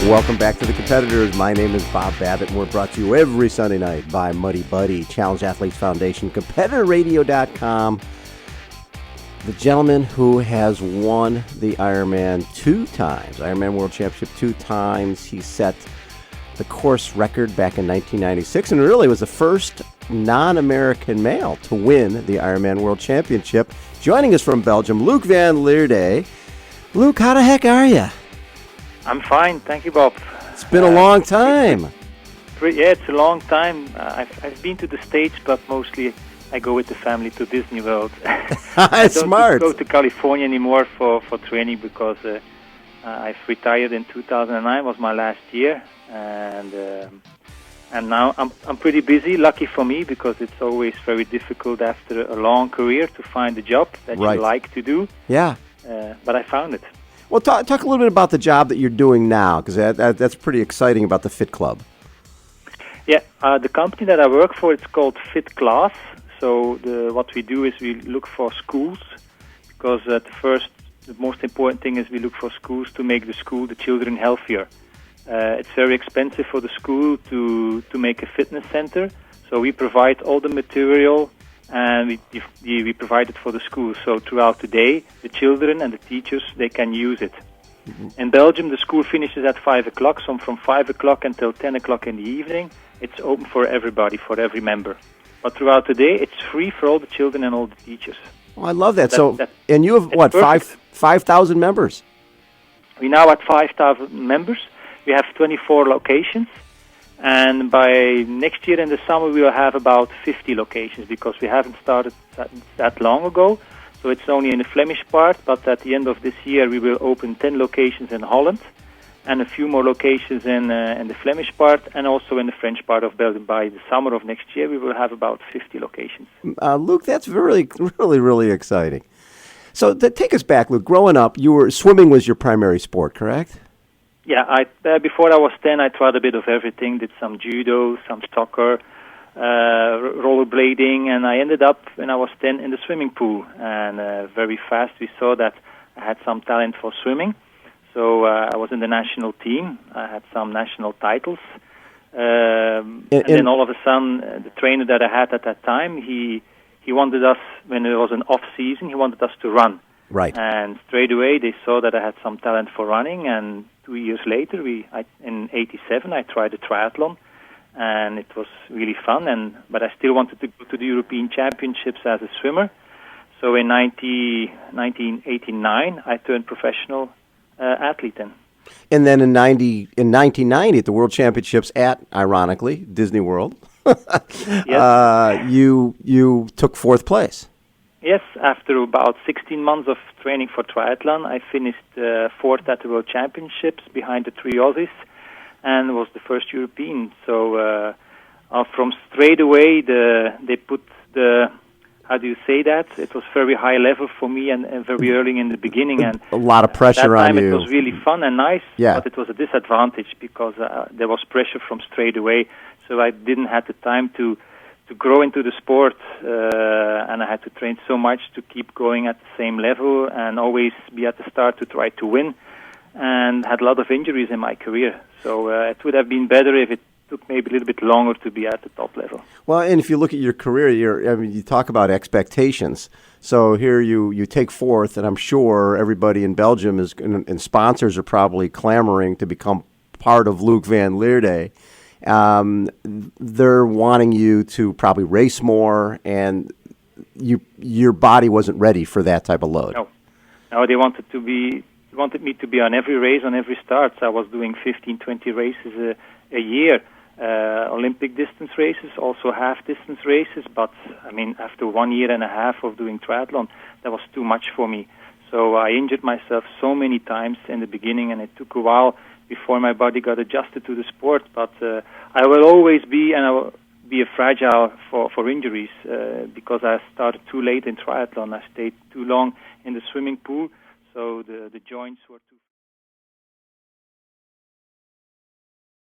Welcome back to The Competitors. My name is Bob Babbitt, and we're brought to you every Sunday night by Muddy Buddy, Challenge Athletes Foundation, CompuTrainer.com. The gentleman who has won the Ironman 2 times, Ironman World Championship 2 times. He set the course record back in 1996 and really was the first non-American male to win the Ironman World Championship. Joining us from Belgium, Luc van Lierde. Luc, how the heck are you? I'm fine, thank you, Bob. It's been a long time. It's a long time. I've been to the States, but mostly I go with the family to Disney World. That's smart. I don't go to California anymore for training because I've retired in 2009, was my last year, and now I'm pretty busy. Lucky for me, because it's always very difficult after a long career to find a job that you like to do. Yeah. But I found it. Well, talk a little bit about the job that you're doing now, because that's pretty exciting about the Fit Club. Yeah, the company that I work for, it's called Fit Class. So what we do is we look for schools, because the most important thing is we look for schools to make the children healthier. It's very expensive for the school to make a fitness center, so we provide all the material and we provide it for the school. So throughout the day, the children and the teachers, they can use it. Mm-hmm. In Belgium, the school finishes at 5 o'clock, so from 5 o'clock until 10 o'clock in the evening, it's open for everybody, for every member. But throughout the day, it's free for all the children and all the teachers. Oh, I love that. And you have, what, 5,000 members? We now have 5,000 members. We have 24 locations. And by next year in the summer, we will have about 50 locations, because we haven't started that long ago. So it's only in the Flemish part, but at the end of this year, we will open 10 locations in Holland and a few more locations in the Flemish part and also in the French part of Belgium. By the summer of next year, we will have about 50 locations. Luc, that's really, really, really exciting. So take us back, Luc. Growing up, swimming was your primary sport, correct? Yeah, before I was 10, I tried a bit of everything. Did some judo, some soccer, rollerblading, and I ended up, when I was 10, in the swimming pool. And very fast we saw that I had some talent for swimming. So I was in the national team. I had some national titles. And then all of a sudden, the trainer that I had at that time, he wanted us, when it was an off-season, he wanted us to run. Right. And straight away they saw that I had some talent for running, and 2 years later, in '87, I tried a triathlon, and it was really fun. But I still wanted to go to the European Championships as a swimmer. So in 1989, I turned professional athlete then. And then in 1990, at the World Championships at, ironically, Disney World, yes. You took 4th place. Yes, after about 16 months of training for triathlon, I finished 4th at the World Championships behind the 3 Aussies and was the first European. So from straight away, they put the, how do you say that? It was very high level for me and very early in the beginning. And a lot of pressure on you. That time it was really fun and nice, yeah. But it was a disadvantage because there was pressure from straight away. So I didn't have the time to grow into the sport, and I had to train so much to keep going at the same level and always be at the start to try to win, and had a lot of injuries in my career. So it would have been better if it took maybe a little bit longer to be at the top level. Well, and if you look at your career, you talk about expectations. So here you take 4th, and I'm sure everybody in Belgium and sponsors are probably clamoring to become part of Luc van Lierde. They're wanting you to probably race more, and your body wasn't ready for that type of load. No, they wanted me to be on every race, on every start. So I was doing 15, 20 races a year, Olympic distance races, also half-distance races. But, I mean, after 1 year and a half of doing triathlon, that was too much for me. So I injured myself so many times in the beginning, and it took a while before my body got adjusted to the sport. But I will always be, and I will be fragile for injuries because I started too late in triathlon. I stayed too long in the swimming pool, so the joints were too